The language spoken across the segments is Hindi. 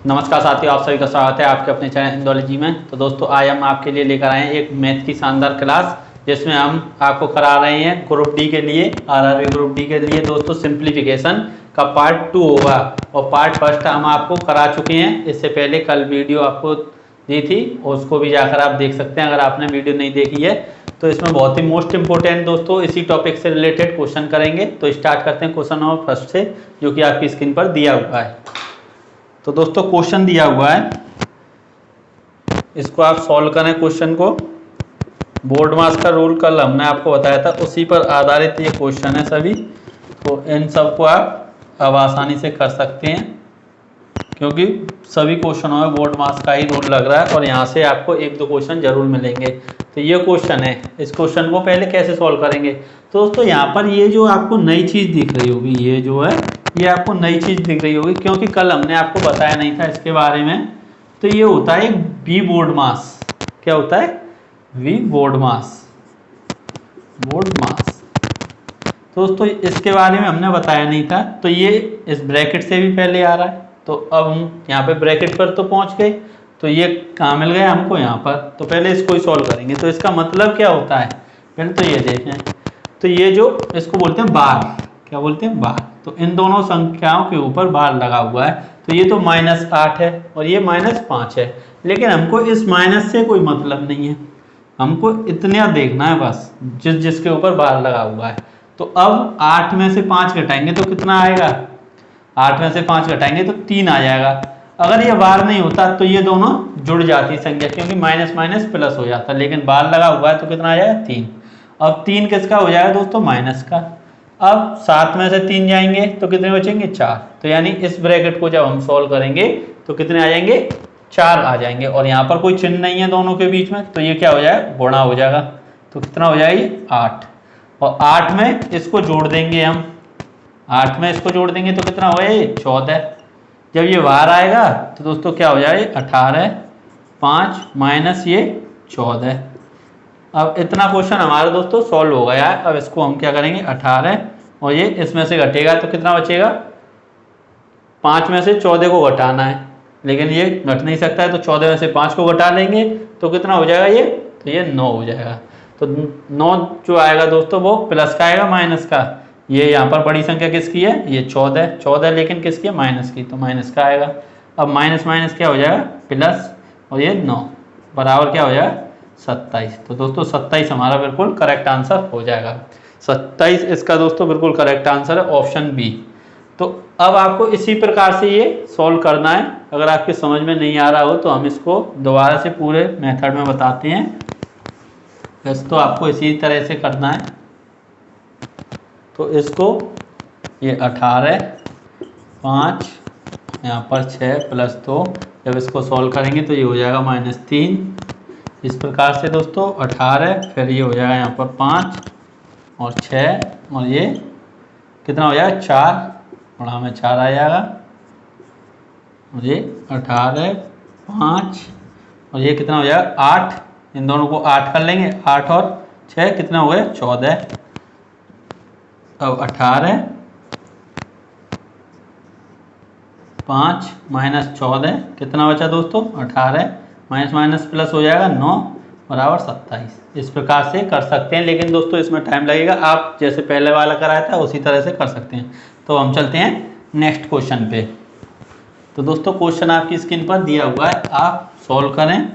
नमस्कार साथियों, आप सभी का स्वागत है आपके अपने चैनल इंदोलॉजी में। तो दोस्तों आज हम आपके लिए लेकर आए हैं एक मैथ की शानदार क्लास, जिसमें हम आपको करा रहे हैं ग्रुप डी के लिए, आरआरबी ग्रुप डी के लिए दोस्तों सिंप्लीफिकेशन का पार्ट 2 होगा। और पार्ट फर्स्ट हम आपको करा चुके हैं, इससे पहले कल वीडियो आपको दी थी, उसको भी जाकर आप देख सकते हैं अगर आपने वीडियो नहीं देखी है। तो इसमें बहुत ही मोस्ट इंपोर्टेंट दोस्तों इसी टॉपिक से रिलेटेड क्वेश्चन करेंगे। तो स्टार्ट करते हैं क्वेश्चन नंबर फर्स्ट से, जो कि आपकी स्क्रीन पर दिया हुआ है। तो दोस्तों क्वेश्चन दिया हुआ है, इसको आप सॉल्व करें। क्वेश्चन को बोर्ड मास का रूल कल हमने आपको बताया था, उसी पर आधारित ये क्वेश्चन है सभी। तो इन सब को आप अब आसानी से कर सकते हैं, क्योंकि सभी क्वेश्चनों में बोर्ड मास का ही रूल लग रहा है और यहाँ से आपको एक दो क्वेश्चन जरूर मिलेंगे। तो ये क्वेश्चन है, इस क्वेश्चन को पहले कैसे सॉल्व करेंगे। तो दोस्तों यहाँ पर ये जो आपको नई चीज़ दिख रही होगी, ये जो है ये आपको नई चीज़ दिख रही होगी, क्योंकि कल हमने आपको बताया नहीं था इसके बारे में। तो ये होता है वी बोर्ड मास। क्या होता है? वी बोर्ड मास, बोर्ड मास। दोस्तों इसके बारे में हमने बताया नहीं था, तो ये इस ब्रैकेट से भी पहले आ रहा है। तो अब हम यहाँ पे ब्रैकेट पर तो पहुँच गए, तो ये कहाँ मिल गया हमको? यहाँ पर। तो पहले इसको ही सॉल्व करेंगे। तो इसका मतलब क्या होता है पहले तो ये देखें। तो ये जो इसको बोलते हैं बार, क्या बोलते हैं? बार। तो इन दोनों संख्याओं के ऊपर बार लगा हुआ है। तो ये तो -8 है और ये -5 है, लेकिन हमको इस माइनस से कोई मतलब नहीं है, हमको इतना देखना है बस जिसके ऊपर बार लगा हुआ है। तो अब 8 में से 5 घटाएंगे तो कितना आएगा? 8 में से 5 घटाएंगे तो 3 आ जाएगा। अगर ये बार नहीं होता तो ये दोनों जुड़ जाती संख्या, क्योंकि माइनस माइनस प्लस हो जाता, लेकिन बार लगा हुआ है तो कितना आ जाएगा? 3। अब 3 किसका हो जाएगा दोस्तों? माइनस का। अब 7 में से 3 जाएंगे तो कितने बचेंगे? 4। तो यानी इस ब्रैकेट को जब हम सॉल्व करेंगे तो कितने आ जाएंगे? 4 आ जाएंगे। और यहाँ पर कोई चिन्ह नहीं है दोनों के बीच में, तो ये क्या हो जाएगा? गुणा हो जाएगा। तो कितना हो जाएगा? ये 8। और 8 में इसको जोड़ देंगे हम, 8 में इसको जोड़ देंगे तो कितना होगा? ये 14। जब ये बाहर आएगा तो दोस्तों क्या हो जाएगा? 18, 5 माइनस ये 14। अब इतना क्वेश्चन हमारा दोस्तों सॉल्व हो गया है। अब इसको हम क्या करेंगे? 18 और ये इसमें से घटेगा तो कितना बचेगा? 5 में से 14 को घटाना है, लेकिन ये घट नहीं सकता है, तो 14 में से 5 को घटा लेंगे तो कितना हो जाएगा ये? तो ये 9 हो जाएगा। तो 9 जो आएगा दोस्तों वो प्लस का आएगा, माइनस का। ये यहाँ पर बड़ी संख्या किसकी है? ये 14, लेकिन किसकी है? माइनस की, तो माइनस का आएगा। अब माइनस माइनस क्या हो जाएगा? प्लस, और ये 9 बराबर क्या हो जाएगा? 27। तो दोस्तों 27 हमारा बिल्कुल करेक्ट आंसर हो जाएगा। 27 इसका दोस्तों बिल्कुल करेक्ट आंसर है, ऑप्शन बी। तो अब आपको इसी प्रकार से ये सॉल्व करना है। अगर आपके समझ में नहीं आ रहा हो तो हम इसको दोबारा से पूरे मेथड में बताते हैं। बस तो आपको इसी तरह से करना है। तो इसको ये 18, 5 यहाँ पर 6 प्लस 2, जब इसको सॉल्व करेंगे तो ये हो जाएगा -3। इस प्रकार से दोस्तों 18, फिर ये हो जाएगा यहाँ पर 5 और 6, और ये कितना हो जाएगा? 4, गुणा में 4 आ जाएगा। और ये 18, 5 और ये कितना हो जाएगा? 8। इन दोनों को 8 कर लेंगे, 8 और 6 कितना हो गया? 14। अब 18, 5 माइनस 14 कितना बचा दोस्तों? 18 माइनस माइनस प्लस हो जाएगा 9 बराबर 27। इस प्रकार से कर सकते हैं, लेकिन दोस्तों इसमें टाइम लगेगा। आप जैसे पहले वाला कराया था उसी तरह से कर सकते हैं। तो हम चलते हैं नेक्स्ट क्वेश्चन पे। तो दोस्तों क्वेश्चन आपकी स्क्रीन पर दिया हुआ है, आप सॉल्व करें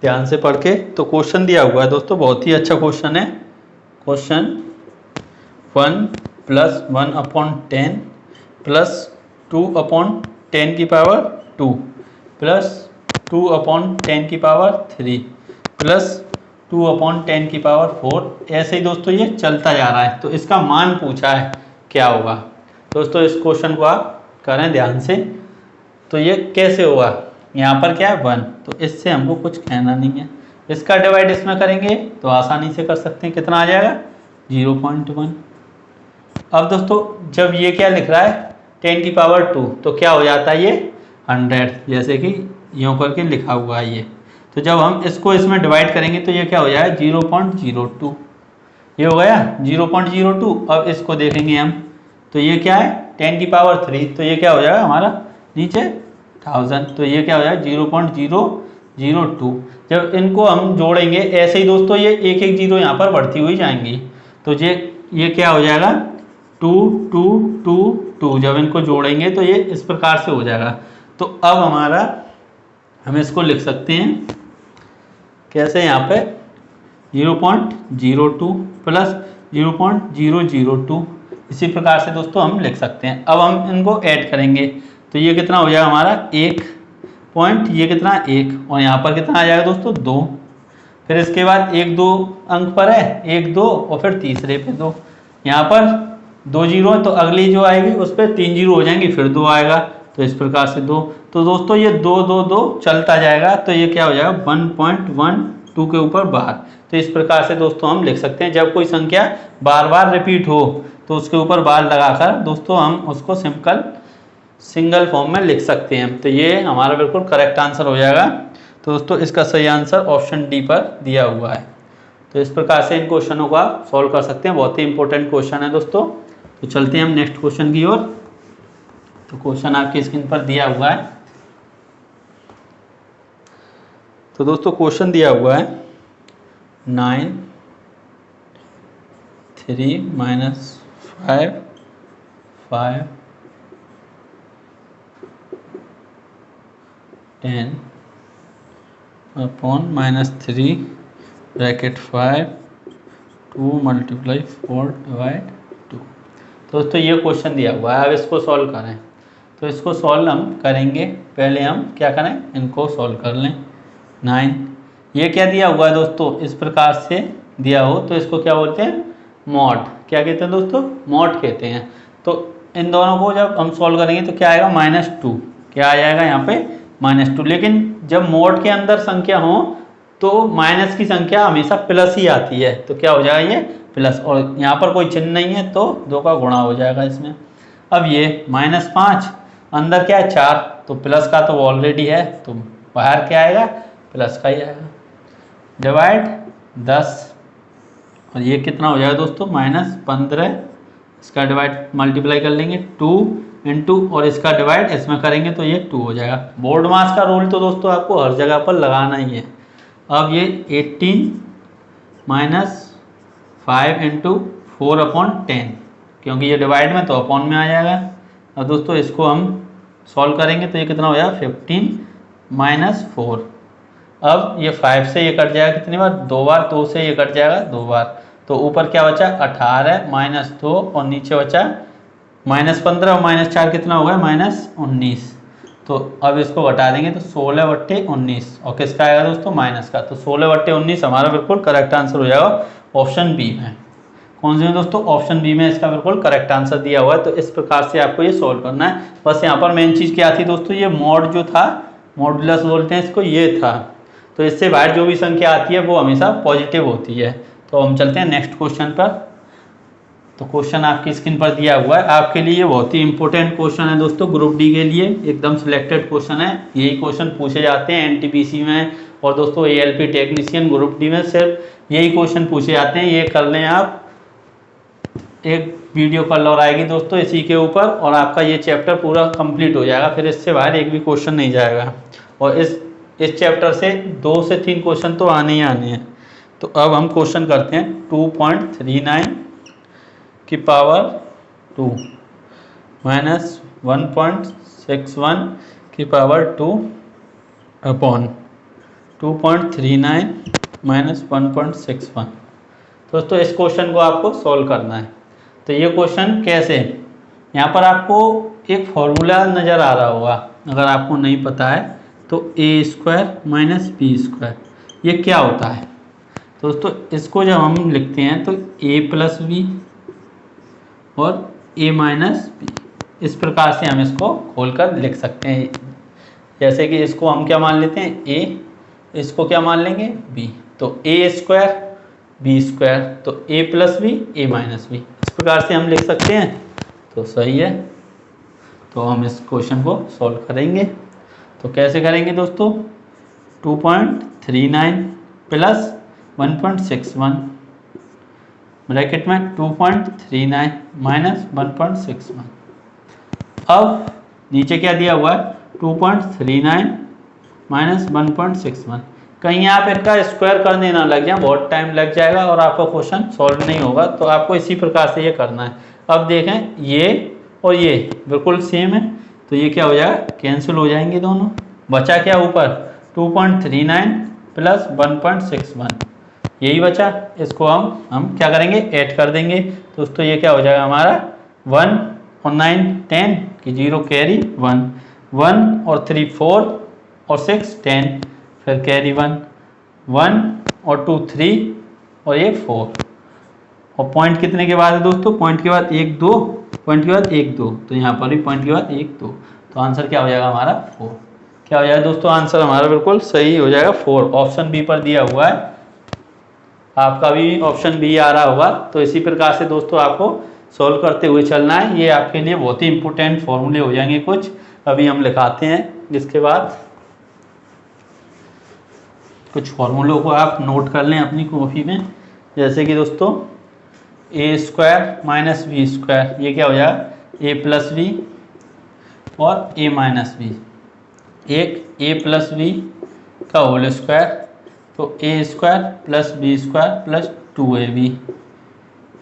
ध्यान से पढ़ के। तो क्वेश्चन दिया हुआ है दोस्तों, बहुत ही अच्छा क्वेश्चन है। क्वेश्चन 1 + 1/10 प्लस 2/10 की पावर 2 प्लस 2/10 की पावर 3 प्लस 2/10 की पावर 4, ऐसे ही दोस्तों ये चलता जा रहा है। तो इसका मान पूछा है, क्या होगा? दोस्तों इस क्वेश्चन को आप करें ध्यान से। तो ये कैसे होगा? यहाँ पर क्या है? 1, तो इससे हमको कुछ कहना नहीं है। इसका डिवाइड इसमें करेंगे तो आसानी से कर सकते हैं। कितना आ जाएगा? 0.1। अब दोस्तों जब ये क्या लिख रहा है? 10 की पावर 2, तो क्या हो जाता है? ये 100, जैसे कि यूँ करके लिखा हुआ है ये। तो जब हम इसको इसमें डिवाइड करेंगे तो ये क्या हो जाएगा? 0.02। ये हो गया 0.02। अब इसको देखेंगे हम, तो ये क्या है? 10 की पावर 3, तो ये क्या हो जाएगा हमारा? नीचे 1000, तो ये क्या हो जाएगा 0.002। जब इनको हम जोड़ेंगे ऐसे ही दोस्तों ये एक एक जीरो यहाँ पर बढ़ती हुई जाएंगी, तो ये क्या हो जाएगा 2222। जब इनको जोड़ेंगे तो ये इस प्रकार से हो जाएगा। तो अब हम इसको लिख सकते हैं कैसे, यहाँ पे 0.02 प्लस 0.002, इसी प्रकार से दोस्तों हम लिख सकते हैं। अब हम इनको ऐड करेंगे तो ये कितना हो जाएगा हमारा 1 पॉइंट, ये कितना 1, और यहाँ पर कितना आ जाएगा दोस्तों 2। फिर इसके बाद 1 2 अंक पर है 1 2, और फिर तीसरे पे 2, यहाँ पर 2 जीरो है तो अगली जो आएगी उस पर 3 जीरो हो जाएंगी, फिर 2 आएगा, तो इस प्रकार से 2। तो दोस्तों ये 2 2 2 चलता जाएगा, तो ये क्या हो जाएगा 1.12 के ऊपर बार। तो इस प्रकार से दोस्तों हम लिख सकते हैं। जब कोई संख्या बार बार रिपीट हो तो उसके ऊपर बार लगाकर दोस्तों हम उसको सिंगल फॉर्म में लिख सकते हैं। तो ये हमारा बिल्कुल करेक्ट आंसर हो जाएगा। तो दोस्तों इसका सही आंसर ऑप्शन डी पर दिया हुआ है। तो इस प्रकार से इन क्वेश्चनों को आप सॉल्व कर सकते हैं, बहुत ही इंपॉर्टेंट क्वेश्चन है दोस्तों। तो चलते हैं हम नेक्स्ट क्वेश्चन की ओर। तो क्वेश्चन आपकी स्क्रीन पर दिया हुआ है। तो दोस्तों क्वेश्चन दिया हुआ है 9 3 - 5 5 10 अपॉन -3 ब्रैकेट 5 2 × 4 / 2। तो दोस्तों ये क्वेश्चन दिया हुआ है, अब इसको सॉल्व करें। तो इसको सॉल्व हम करेंगे, पहले हम क्या करें, इनको सॉल्व कर लें। 9, ये क्या दिया हुआ है दोस्तों, इस प्रकार से दिया हो तो इसको क्या बोलते हैं मॉड। क्या कहते हैं दोस्तों, मॉड कहते हैं। तो इन दोनों को जब हम सॉल्व करेंगे तो क्या आएगा -2, क्या आ जाएगा यहाँ पे -2। लेकिन जब मॉड के अंदर संख्या हो तो माइनस की संख्या हमेशा प्लस ही आती है, तो क्या हो जाएगा ये प्लस, और यहाँ पर कोई चिन्ह नहीं है तो 2 का गुणा हो जाएगा इसमें। अब ये -5 अंदर क्या है 4, तो प्लस का तो ऑलरेडी है, तो बाहर क्या आएगा प्लस का ही आएगा। डिवाइड 10, और ये कितना हो जाएगा दोस्तों -15, इसका डिवाइड मल्टीप्लाई कर लेंगे 2 × और इसका डिवाइड इसमें करेंगे तो ये 2 हो जाएगा। बोर्ड मास का रूल तो दोस्तों आपको हर जगह पर लगाना ही है। अब ये 18 - 5 × 4/10, क्योंकि ये डिवाइड में तो अपॉन में आ जाएगा। अब दोस्तों इसको हम सॉल्व करेंगे तो ये कितना हो जाएगा 15 - 4। अब ये 5 से ये कट जाएगा कितनी बार, 2 बार, 2 से ये कट जाएगा 2 बार, तो ऊपर क्या बचा 18 -2, और नीचे बचा -15 और -4 कितना होगा -19। तो अब इसको घटा देंगे तो 16/19, और किसका आएगा दोस्तों माइनस का, तो 16/19 हमारा बिल्कुल करेक्ट आंसर हो जाएगा ऑप्शन बी में। कौन से में दोस्तों, ऑप्शन बी में इसका बिल्कुल करेक्ट आंसर दिया हुआ है। तो इस प्रकार से आपको ये सॉल्व करना है। बस यहाँ पर मेन चीज़ क्या थी दोस्तों, ये मॉड जो था, मॉडुलस बोलते हैं इसको, ये था। तो इससे बाहर जो भी संख्या आती है वो हमेशा पॉजिटिव होती है। तो हम चलते हैं नेक्स्ट क्वेश्चन पर। तो क्वेश्चन आपकी स्क्रीन पर दिया हुआ है, आपके लिए बहुत ही इंपॉर्टेंट क्वेश्चन है दोस्तों, ग्रुप डी के लिए एकदम सिलेक्टेड क्वेश्चन है। यही क्वेश्चन पूछे जाते हैं एनटीपीसी में, और दोस्तों एएलपी टेक्नीशियन ग्रुप डी में सिर्फ यही क्वेश्चन पूछे जाते हैं। ये कर लें आप, एक वीडियो कल और आएगी दोस्तों इसी के ऊपर, और आपका ये चैप्टर पूरा कंप्लीट हो जाएगा, फिर इससे बाहर एक भी क्वेश्चन नहीं जाएगा। और इस चैप्टर से 2 से 3 क्वेश्चन तो आने ही आने हैं। तो अब हम क्वेश्चन करते हैं 2.39 की पावर 2 माइनस 1.61 की पावर 2 अपॉन 2.39 माइनस 1.61। दोस्तों इस क्वेश्चन को आपको सॉल्व करना है। तो ये क्वेश्चन कैसे, यहाँ पर आपको एक फॉर्मूला नज़र आ रहा होगा, अगर आपको नहीं पता है तो a² माइनस b², ये क्या होता है। तो दोस्तों इसको जब हम लिखते हैं तो a + b और a माइनस b, इस प्रकार से हम इसको खोलकर लिख सकते हैं। जैसे कि इसको हम क्या मान लेते हैं a, इसको क्या मान लेंगे b, तो a² b², तो a + b a minus b, इस प्रकार से हम लिख सकते हैं। तो सही है। तो हम इस क्वेश्चन को सॉल्व करेंगे। तो कैसे करेंगे दोस्तों, 2.39 प्लस 1.61 ब्रैकेट में 2.39 माइनस 1.61। अब नीचे क्या दिया हुआ है 2.39 माइनस 1.61। कहीं आप इसका स्क्वायर करने ना लग जाए, बहुत टाइम लग जाएगा और आपका क्वेश्चन सॉल्व नहीं होगा। तो आपको इसी प्रकार से ये करना है। अब देखें ये और ये बिल्कुल सेम है, तो ये क्या हो जाएगा, कैंसिल हो जाएंगे दोनों। बचा क्या ऊपर, 2.39 प्लस 1.61, यही बचा। इसको हम क्या करेंगे, ऐड कर देंगे। तो दोस्तों ये क्या हो जाएगा हमारा 1 और 9 10 की 0 कैरी 1, 1 और 3 4 और 6 10, फिर कैरी 1, 1 और 2 3 और ये 4। और पॉइंट कितने के बाद है दोस्तों, पॉइंट के बाद 1 2, पॉइंट के बाद 1 2, तो यहाँ पर भी पॉइंट के बाद 1 2। तो आंसर क्या हो जाएगा हमारा 4। क्या हो जाएगा दोस्तों, आंसर हमारा बिल्कुल सही हो जाएगा 4। ऑप्शन बी पर दिया हुआ है, आपका भी ऑप्शन बी आ रहा होगा। तो इसी प्रकार से दोस्तों आपको सॉल्व करते हुए चलना है। ये आपके लिए बहुत ही इंपॉर्टेंट फॉर्मूले हो जाएंगे कुछ, अभी हम लिखाते हैं। इसके बाद कुछ फॉर्मूलों को आप नोट कर लें अपनी कॉपी में, जैसे कि दोस्तों ए स्क्वायर माइनस बी स्क्वायर, ये क्या हो जाएगा, ए प्लस बी और ए माइनस बी, एक ए प्लस बी का होल स्क्वायर, तो A square plus B square plus 2ab,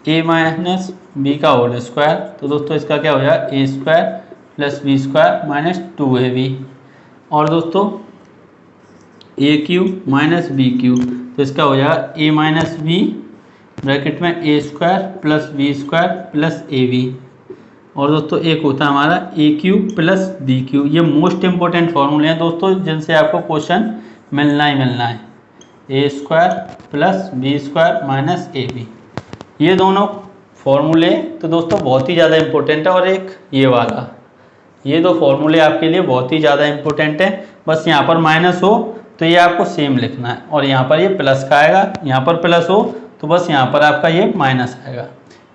A minus B का होल स्क्वायर, तो दोस्तों इसका क्या हो जाएगा, A square plus B square minus 2ab। और दोस्तों A cube minus B cube, तो इसका हो जाएगा ए माइनस बी ब्रैकेट में A square plus B square plus A B. और दोस्तों एक होता है हमारा A cube plus B cube. ये मोस्ट इंपॉर्टेंट फॉर्मूले हैं दोस्तों, जिनसे आपको क्वेश्चन मिलना ही मिलना है। A square plus B square minus A B, ये दोनों फॉर्मूले तो दोस्तों बहुत ही ज़्यादा इंपॉर्टेंट है। और एक ये वाला, ये दो फॉर्मूले आपके लिए बहुत ही ज़्यादा इंपॉर्टेंट है। बस यहाँ पर माइनस हो तो ये आपको सेम लिखना है, और यहाँ पर ये प्लस का आएगा, यहाँ पर प्लस हो तो बस यहाँ पर आपका ये माइनस आएगा।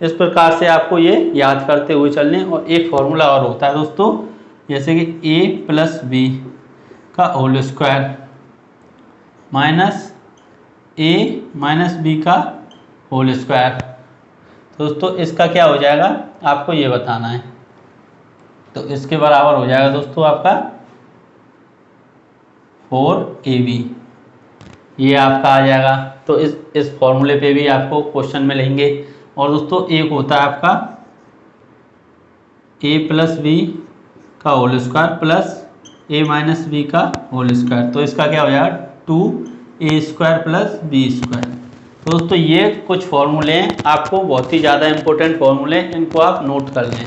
इस प्रकार से आपको ये याद करते हुए चलने। और एक फॉर्मूला और होता है दोस्तों, जैसे कि ए प्लस बी का होल स्क्वायर माइनस ए माइनस बी का होल स्क्वायर, तो दोस्तों इसका क्या हो जाएगा आपको ये बताना है। तो इसके बराबर हो जाएगा दोस्तों आपका 4ab, ये आपका आ जाएगा। तो इस फॉर्मूले पे भी आपको क्वेश्चन मिलेंगे। और दोस्तों एक होता है आपका a प्लस बी का whole square plus a minus B का होल स्क्वायर, तो इसका क्या हो जाएगा 2a square plus B square. तो दोस्तों ये कुछ फॉर्मूले हैं, आपको बहुत ही ज़्यादा इंपॉर्टेंट फॉर्मूले, इनको आप नोट कर लें।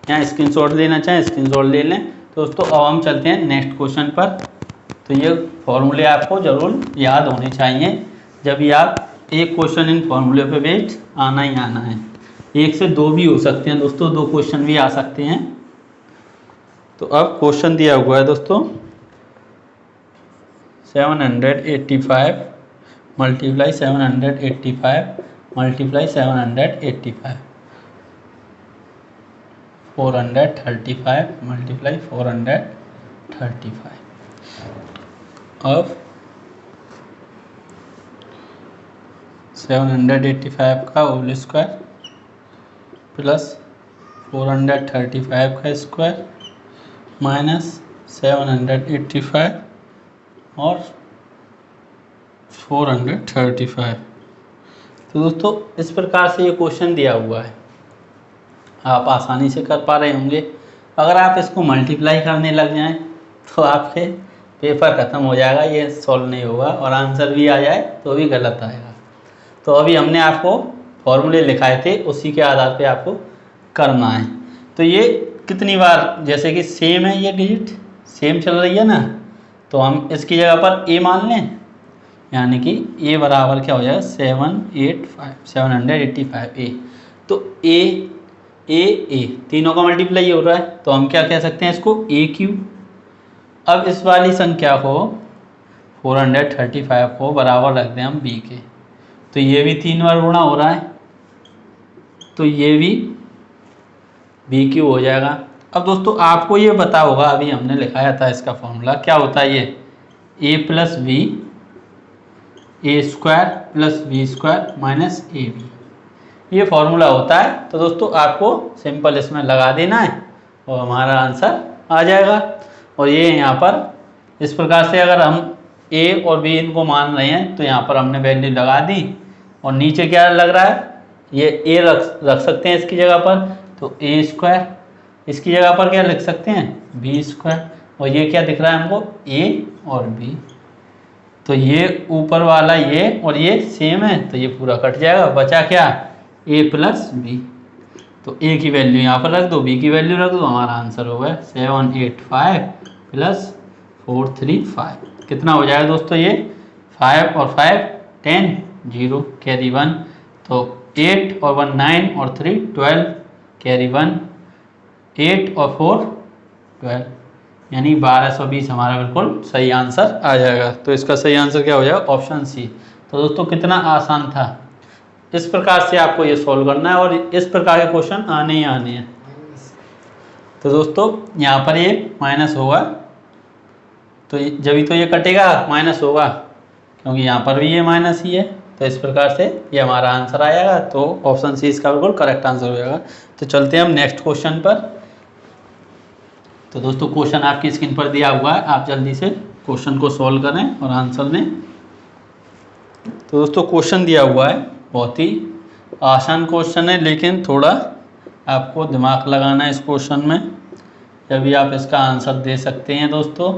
यहाँ स्क्रीनशॉट लेना चाहें स्क्रीनशॉट ले लें। तो दोस्तों अब हम चलते हैं नेक्स्ट क्वेश्चन पर। तो ये फॉर्मूले आपको ज़रूर याद होने चाहिए, जब भी आप एक क्वेश्चन इन फॉर्मूले पे बेस्ड आना ही आना है। एक से दो भी हो सकते हैं दोस्तों, दो क्वेश्चन भी आ सकते हैं। तो अब क्वेश्चन दिया हुआ है दोस्तों 785 मल्टीप्लाई 785 मल्टीप्लाई 785, 435 मल्टीप्लाई 435। अब 785 का होल स्क्वायर प्लस 435 का स्क्वायर माइनस 785 और 435। तो दोस्तों इस प्रकार से ये क्वेश्चन दिया हुआ है, आप आसानी से कर पा रहे होंगे। अगर आप इसको मल्टीप्लाई करने लग जाएं तो आपके पेपर ख़त्म हो जाएगा, ये सॉल्व नहीं होगा। और आंसर भी आ जाए तो भी गलत आएगा। तो अभी हमने आपको फॉर्मूले लिखाए थे, उसी के आधार पे आपको करना है। तो ये कितनी बार, जैसे कि सेम है, ये डिजिट सेम चल रही है ना, तो हम इसकी जगह पर a मान लें, यानी कि a बराबर क्या हो जाएगा 785 तो a तीनों का मल्टीप्लाई हो रहा है, तो हम क्या कह सकते हैं इसको a क्यूब। अब इस वाली संख्या को 435 को बराबर रख दें हम b के, तो ये भी 3 बार गुणा हो रहा है, तो ये भी b क्यूब हो जाएगा। अब दोस्तों आपको ये पता होगा, अभी हमने लिखाया था इसका फॉर्मूला, क्या होता है ये a plus B A square plus B square minus A B, ये फॉर्मूला होता है। तो दोस्तों आपको सिंपल इसमें लगा देना है और हमारा आंसर आ जाएगा। और ये यहाँ पर इस प्रकार से अगर हम a और b इनको मान रहे हैं तो यहाँ पर हमने वैल्यू लगा दी। और नीचे क्या लग रहा है, ये a रख सकते हैं इसकी जगह पर, तो a स्क्वायर, इसकी जगह पर क्या लिख सकते हैं b स्क्वायर, और ये क्या दिख रहा है हमको a और b, तो ये ऊपर वाला ये और ये सेम है तो ये पूरा कट जाएगा, बचा क्या a प्लस b। तो a की वैल्यू यहाँ पर रख दो, b की वैल्यू रख दो, हमारा आंसर होगा 785 प्लस 435। कितना हो जाएगा दोस्तों ये 5 और 5 10 0 कैरी 1, तो 8 और 1 9 और 3 12 कैरी 1 8 और 4 12, यानी 1220 हमारा बिल्कुल सही आंसर आ जाएगा। तो इसका सही आंसर क्या हो जाएगा ऑप्शन सी। तो दोस्तों कितना आसान था, इस प्रकार से आपको ये सॉल्व करना है और इस प्रकार के क्वेश्चन आने ही आने हैं। तो दोस्तों यहाँ पर ये माइनस होगा, तो जब तो ये कटेगा माइनस होगा, क्योंकि यहाँ पर भी ये माइनस ही है, तो इस प्रकार से ये हमारा आंसर आएगा। तो ऑप्शन सी इसका बिल्कुल करेक्ट आंसर हो जाएगा। तो चलते हैं हम नेक्स्ट क्वेश्चन पर। तो दोस्तों क्वेश्चन आपकी स्क्रीन पर दिया हुआ है, आप जल्दी से क्वेश्चन को सॉल्व करें और आंसर दें। तो दोस्तों क्वेश्चन दिया हुआ है, बहुत ही आसान क्वेश्चन है, लेकिन थोड़ा आपको दिमाग लगाना है इस क्वेश्चन में, तभी आप इसका आंसर दे सकते हैं दोस्तों।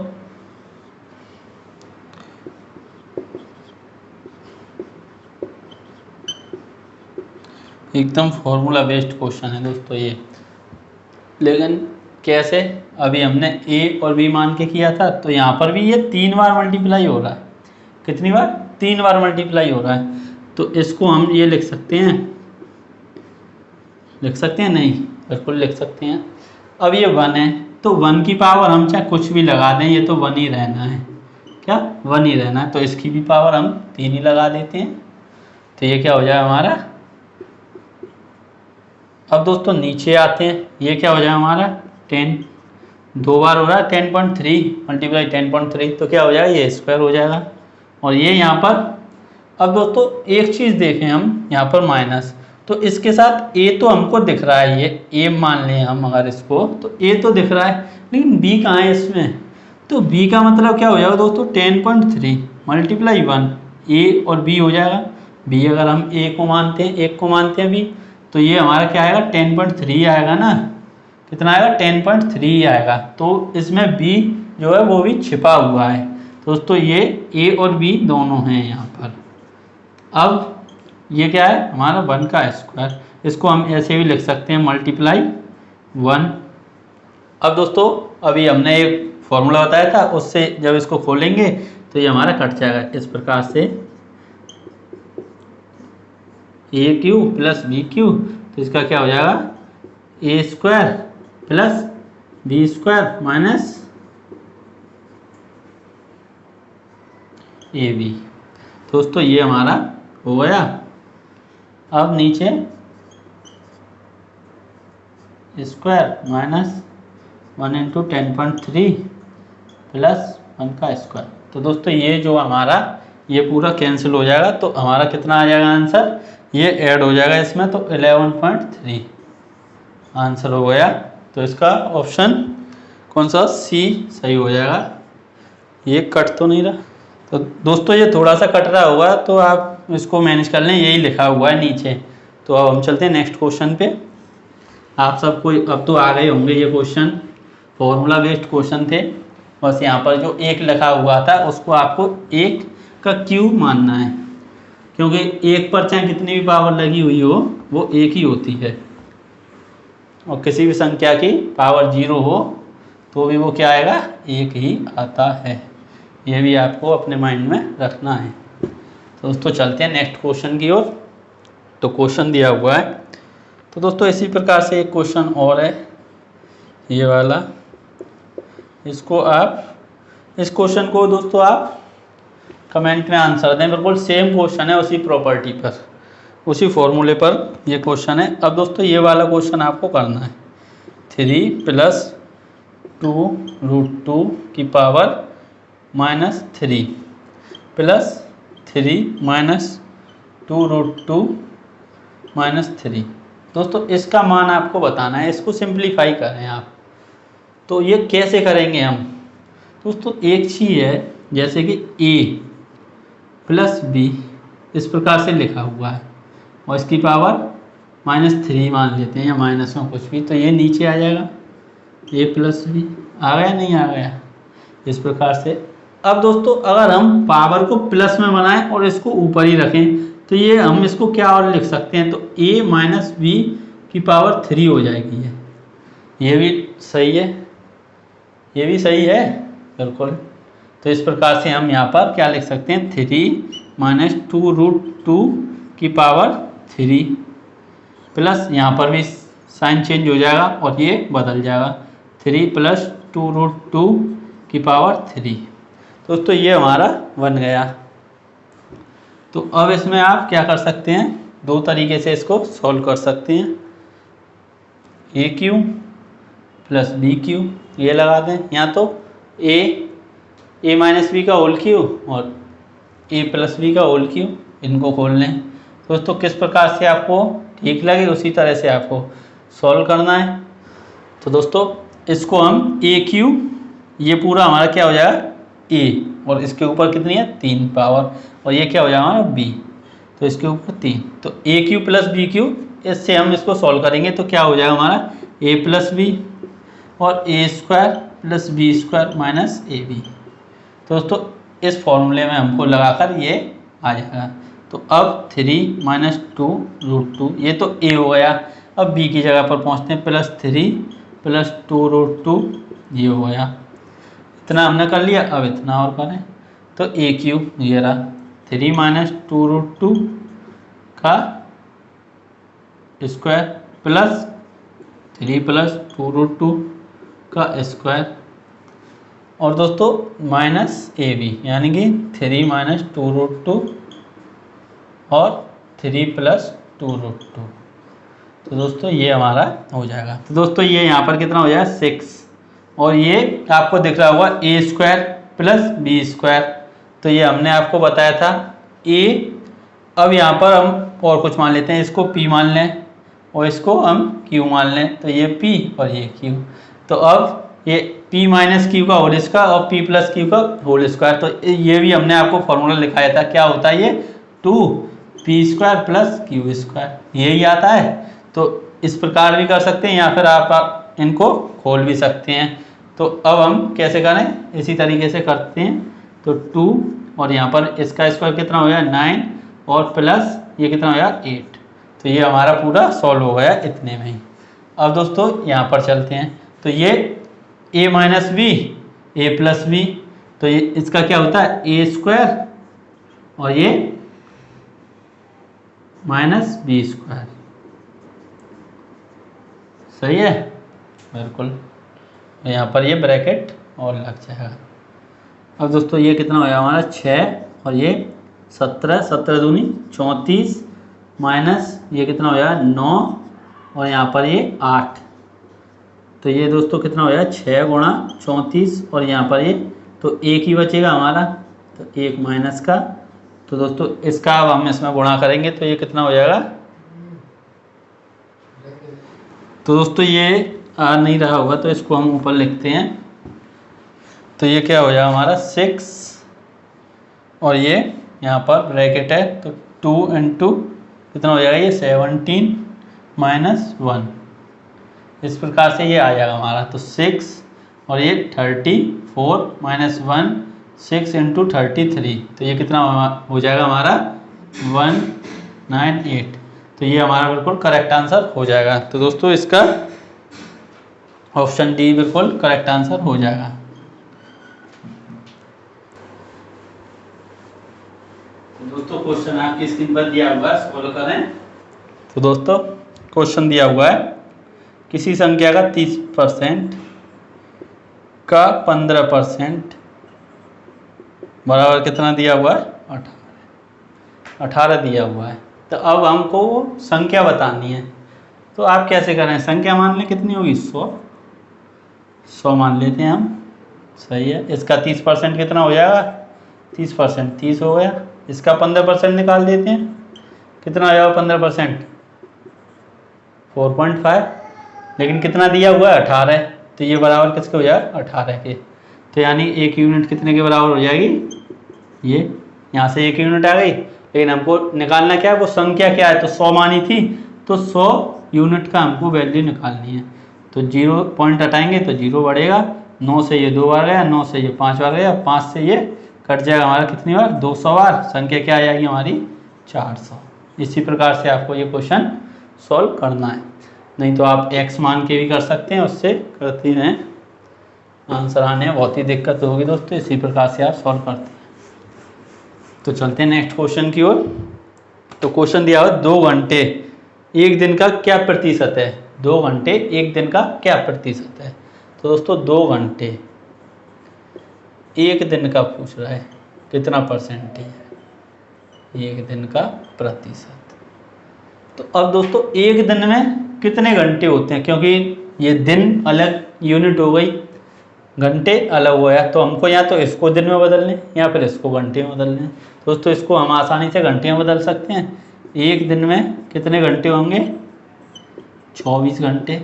एकदम फॉर्मूला बेस्ड क्वेश्चन है दोस्तों ये, लेकिन कैसे, अभी हमने a और b मान के किया था, तो यहाँ पर भी ये 3 बार मल्टीप्लाई हो रहा है। कितनी बार, 3 बार मल्टीप्लाई हो रहा है। तो इसको हम ये लिख सकते हैं, नहीं बिल्कुल लिख सकते हैं। अब ये 1 है, तो 1 की पावर हम चाहे कुछ भी लगा दें, ये तो 1 ही रहना है, क्या 1 ही रहना है, तो इसकी भी पावर हम 3 ही लगा देते हैं। तो ये क्या हो जाए हमारा, अब दोस्तों नीचे आते हैं, ये क्या हो जाए हमारा 10, 2 बार हो रहा है 10.3 मल्टीप्लाई 10.3, तो क्या हो जाएगा ये स्क्वायर हो जाएगा। और ये यहाँ पर, अब दोस्तों एक चीज़ देखें हम यहाँ पर माइनस, तो इसके साथ a तो हमको दिख रहा है, ये a मान लें हम अगर इसको, तो a तो दिख रहा है, लेकिन b कहाँ है इसमें, तो b का मतलब क्या हो जाएगा दोस्तों 10.3 मल्टीप्लाई 1, a और b हो जाएगा। b अगर हम a को मानते हैं, 1 को मानते हैं b, तो ये हमारा क्या आएगा 10.3 आएगा ना, कितना आएगा 10.3 आएगा। तो इसमें b जो है वो भी छिपा हुआ है। दोस्तों ये a और b दोनों हैं यहाँ पर। अब ये क्या है हमारा 1 का स्क्वायर, इसको हम ऐसे भी लिख सकते हैं मल्टीप्लाई 1। अब दोस्तों अभी हमने एक फॉर्मूला बताया था, उससे जब इसको खोलेंगे तो ये हमारा कट जाएगा इस प्रकार से, A cube plus B cube, तो इसका क्या हो जाएगा A square plus B square minus A B. दोस्तों ये हमारा हो गया। अब नीचे स्क्वायर माइनस 1 इंटू 10.3 प्लस 1 का स्क्वायर, तो दोस्तों ये जो हमारा ये पूरा कैंसिल हो जाएगा, तो हमारा कितना आ जाएगा आंसर, ये ऐड हो जाएगा इसमें, तो 11.3 आंसर हो गया। तो इसका ऑप्शन कौन सा सी सही हो जाएगा। ये कट तो नहीं रहा, तो दोस्तों ये थोड़ा सा कट रहा होगा, तो आप इसको मैनेज कर लें, यही लिखा हुआ है नीचे। तो अब हम चलते हैं नेक्स्ट क्वेश्चन पे। आप सबको अब तो आ गए होंगे, ये क्वेश्चन फॉर्मूला बेस्ड क्वेश्चन थे, बस यहाँ पर जो 1 लिखा हुआ था उसको आपको 1 का क्यूब मानना है, क्योंकि 1 पर चाहे कितनी भी पावर लगी हुई हो वो 1 ही होती है, और किसी भी संख्या की पावर 0 हो तो भी वो क्या आएगा 1 ही आता है। ये भी आपको अपने माइंड में रखना है। तो दोस्तों चलते हैं नेक्स्ट क्वेश्चन की ओर। तो क्वेश्चन दिया हुआ है, तो दोस्तों इसी प्रकार से एक क्वेश्चन और है ये वाला, इसको आप, इस क्वेश्चन को दोस्तों आप कमेंट में आंसर दें। बिल्कुल सेम क्वेश्चन है, उसी प्रॉपर्टी पर, उसी फॉर्मूले पर ये क्वेश्चन है। अब दोस्तों ये वाला क्वेश्चन आपको करना है, 3 प्लस 2√2 की पावर -3 प्लस 3 माइनस 2√2 -3। दोस्तों इसका मान आपको बताना है, इसको सिंप्लीफाई करें आप। तो ये कैसे करेंगे हम, दोस्तों एक चीज़ है, जैसे कि a प्लस बी इस प्रकार से लिखा हुआ है और इसकी पावर -3 मान लेते हैं या माइनस में कुछ भी, तो ये नीचे आ जाएगा a प्लस बी। आ गया नहीं आ गया? इस प्रकार से। अब दोस्तों अगर हम पावर को प्लस में बनाएं और इसको ऊपर ही रखें तो ये हम इसको क्या और लिख सकते हैं, तो a माइनस बी की पावर 3 हो जाएगी। ये भी सही है, ये भी सही है बिल्कुल। तो इस प्रकार से हम यहाँ पर क्या लिख सकते हैं, 3 माइनस 2√2 की पावर 3 प्लस यहाँ पर भी साइन चेंज हो जाएगा और ये बदल जाएगा 3 प्लस 2√2 की पावर 3। दोस्तों ये हमारा बन गया। तो अब इसमें आप क्या कर सकते हैं, दो तरीके से इसको सॉल्व कर सकते हैं। ए क्यू प्लस बी क्यू ये लगा दें, या तो ए माइनस बी का होल क्यू और ए प्लस बी का होल क्यू, इनको खोल लें। दोस्तों किस प्रकार से आपको ठीक लगे उसी तरह से आपको सॉल्व करना है। तो दोस्तों इसको हम ए क्यू, ये पूरा हमारा क्या हो जाएगा ए, और इसके ऊपर कितनी है 3 पावर, और ये क्या हो जाएगा हमारा बी, तो इसके ऊपर 3, तो ए क्यू प्लस बी क्यू, इससे हम इसको सॉल्व करेंगे तो क्या हो जाएगा हमारा ए प्लस बी और A square plus B square minus A B. दोस्तों इस फॉर्मूले में हमको लगाकर ये आ जाएगा। तो अब 3 माइनस 2√2 ये तो ए हो गया। अब बी की जगह पर पहुँचते हैं, +3 प्लस 2√2 ये हो गया। इतना हमने कर लिया, अब इतना और करें तो ए क्यू ये रहा 3 माइनस 2√2 का स्क्वायर प्लस 3 प्लस 2√2 का स्क्वायर, और दोस्तों माइनस ए बी यानी कि 3 माइनस 2√2 और 3 प्लस 2√2। तो दोस्तों ये हमारा हो जाएगा। तो दोस्तों ये यहाँ पर कितना हो जाएगा 6, और ये आपको दिख रहा होगा ए स्क्वायर प्लस बी स्क्वायर, तो ये हमने आपको बताया था ए। अब यहाँ पर हम और कुछ मान लेते हैं, इसको पी मान लें और इसको हम क्यू मान लें, तो ये पी और ये क्यू। तो अब ये p माइनस क्यू का होल स्क्वायर और p प्लस क्यू का होल स्क्वायर, तो ये भी हमने आपको फॉर्मूला लिखाया था, क्या होता है ये 2p² प्लस क्यू स्क्वायर, यही आता है। तो इस प्रकार भी कर सकते हैं या फिर आप इनको खोल भी सकते हैं। तो अब हम कैसे करें, इसी तरीके से करते हैं। तो 2 और यहाँ पर इसका स्क्वायर कितना हो गया 9 और प्लस ये कितना हो गया 8, तो ये हमारा पूरा सॉल्व हो गया इतने में ही। अब दोस्तों यहाँ पर चलते हैं, तो ये a minus B A plus B, तो ये इसका क्या होता है ए स्क्वायर और ये माइनस बी स्क्वायर, सही है बिल्कुल। यहाँ पर ये ब्रैकेट और लग जाएगा। अब दोस्तों ये कितना हो गया हमारा 6 और ये 17, 17 दूनी 34 माइनस ये कितना हो गया 9 और यहाँ पर ये 8, तो ये दोस्तों कितना हो गया 6 गुणा 34 और यहाँ पर ये तो एक ही बचेगा हमारा, तो 1 माइनस का। तो दोस्तों इसका अब हम इसमें गुणा करेंगे तो ये कितना हो जाएगा, तो दोस्तों ये आ नहीं रहा होगा तो इसको हम ऊपर लिखते हैं। तो ये क्या हो जाएगा हमारा 6 और ये यहाँ पर ब्रैकेट है, तो 2 इंटू कितना हो जाएगा ये 17 माइनस 1, इस प्रकार से ये आ जाएगा हमारा। तो 6 और ये 34 माइनस 1 6 इंटू 33, तो ये कितना हो जाएगा हमारा 198, तो ये हमारा बिल्कुल करेक्ट आंसर हो जाएगा। तो दोस्तों इसका ऑप्शन डी बिल्कुल करेक्ट आंसर हो जाएगा। तो दोस्तों क्वेश्चन आपकी स्क्रीन पर दिया हुआ है, सॉल्व करें। तो दोस्तों क्वेश्चन दिया हुआ है, किसी संख्या का 30% का 15% बराबर कितना दिया हुआ है 18 दिया हुआ है। तो अब हमको संख्या बतानी है, तो आप कैसे करें, संख्या मान लें कितनी होगी 100 मान लेते हैं हम, सही है। इसका 30% कितना हो जाएगा 30% 30 हो गया। इसका 15% निकाल देते हैं, कितना हो जाएगा 15% 4.5, लेकिन कितना दिया हुआ है 18, तो ये बराबर किसके हो जाएगा 18 के। तो यानी 1 यूनिट कितने के बराबर हो जाएगी, ये यहाँ से 1 यूनिट आ गई। लेकिन हमको निकालना क्या है, वो संख्या क्या है, तो 100 मानी थी, तो 100 यूनिट का हमको वैल्यू निकालनी है। तो 0 पॉइंट हटाएंगे तो 0 बढ़ेगा, 9 से ये 2 बार गया, 9 से ये 5 बार गया, 5 से ये कट जाएगा हमारा कितनी बार, 200 बार। संख्या क्या आ जाएगी हमारी 400। इसी प्रकार से आपको ये क्वेश्चन सॉल्व करना है। नहीं तो आप x मान के भी कर सकते हैं, उससे करते हैं आंसर आने में बहुत ही दिक्कत होगी दोस्तों। इसी प्रकार से आप सॉल्व करते हैं। तो चलते हैं नेक्स्ट क्वेश्चन की ओर। तो क्वेश्चन दिया हुआ 2 घंटे 1 दिन का क्या प्रतिशत है। 2 घंटे 1 दिन का क्या प्रतिशत है। तो दोस्तों 2 घंटे 1 दिन का पूछ रहा है, कितना परसेंटेज है 1 दिन का प्रतिशत। तो अब दोस्तों 1 दिन में कितने घंटे होते हैं, क्योंकि ये दिन अलग यूनिट हो गई, घंटे अलग हो गया, तो हमको या तो इसको दिन में बदलने या फिर इसको घंटे में बदलने। दोस्तों इसको हम आसानी से घंटे में बदल सकते हैं। 1 दिन में कितने घंटे होंगे, 24 घंटे।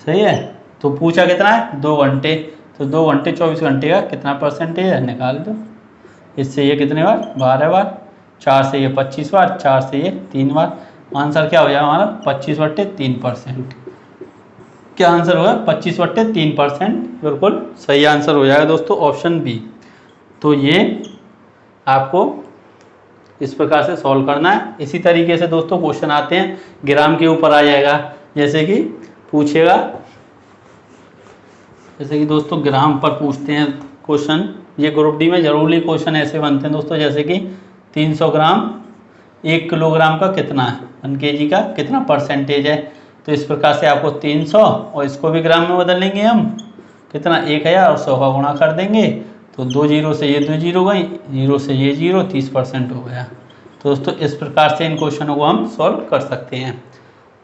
सही है। तो पूछा कितना है, 2 घंटे, तो 2 घंटे 24 घंटे का कितना परसेंटेज है, निकाल दो। इससे ये कितने बार, 12 बार, 4 से ये 25 बार, 4 से ये 3 बार। आंसर क्या हो जाएगा हमारा 25/3%। क्या आंसर होगा 25/3%। बिल्कुल सही आंसर हो जाएगा दोस्तों, ऑप्शन बी। तो ये आपको इस प्रकार से सॉल्व करना है। इसी तरीके से दोस्तों क्वेश्चन आते हैं ग्राम के ऊपर आ जाएगा। जैसे कि पूछेगा, जैसे कि दोस्तों ग्राम पर पूछते हैं क्वेश्चन। ये ग्रुप डी में जरूरी क्वेश्चन ऐसे बनते हैं दोस्तों, जैसे कि 300 ग्राम 1 किलोग्राम का कितना है, 1 kg का कितना परसेंटेज है। तो इस प्रकार से आपको 300 और इसको भी ग्राम में बदल लेंगे हम, कितना 1000 और 100 का गुणा कर देंगे, तो 2 जीरो से ये 2 जीरो गई, 0 से ये 0, 30% हो गया। तो दोस्तों इस प्रकार से इन क्वेश्चनों को हम सॉल्व कर सकते हैं।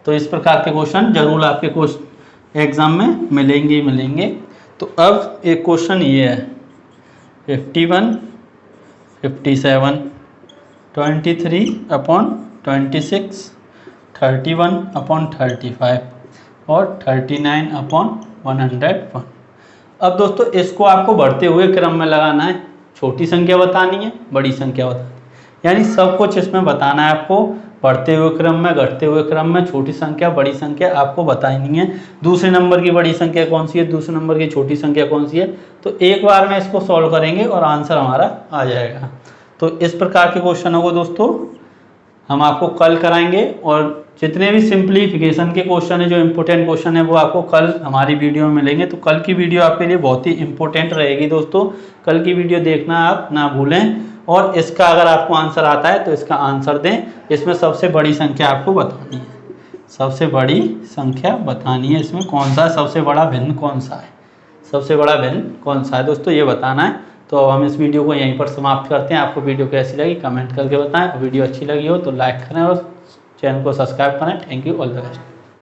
तो इस प्रकार के क्वेश्चन जरूर आपके क्वेश्चन एग्जाम में मिलेंगे ही मिलेंगे। तो अब एक क्वेश्चन ये है 51, 57, 23/26, 31/35 और 39/101। अब दोस्तों इसको आपको बढ़ते हुए क्रम में लगाना है। छोटी संख्या बतानी है, बड़ी संख्या बतानी है, यानी सब कुछ इसमें बताना है आपको। बढ़ते हुए क्रम में, घटते हुए क्रम में, छोटी संख्या बड़ी संख्या आपको बतानी है। दूसरे नंबर की बड़ी संख्या कौन सी है, दूसरे नंबर की छोटी संख्या कौन सी है। तो एक बार में इसको सॉल्व करेंगे और आंसर हमारा आ जाएगा। तो इस प्रकार के क्वेश्चनों को दोस्तों हम आपको कल कराएंगे, और जितने भी सिंप्लीफिकेशन के क्वेश्चन है, जो इम्पोर्टेंट क्वेश्चन है, वो आपको कल हमारी वीडियो में मिलेंगे। तो कल की वीडियो आपके लिए बहुत ही इंपॉर्टेंट रहेगी दोस्तों। कल की वीडियो देखना आप ना भूलें, और इसका अगर आपको आंसर आता है तो इसका आंसर दें। इसमें सबसे बड़ी संख्या आपको बतानी है, सबसे बड़ी संख्या बतानी है। इसमें कौन सा सबसे बड़ा भिन्न कौन सा है, सबसे बड़ा भिन्न कौन सा है दोस्तों, ये बताना है। तो अब हम इस वीडियो को यहीं पर समाप्त करते हैं। आपको वीडियो कैसी लगी कमेंट करके बताएं, और वीडियो अच्छी लगी हो तो लाइक करें और चैनल को सब्सक्राइब करें। Thank you, all the best.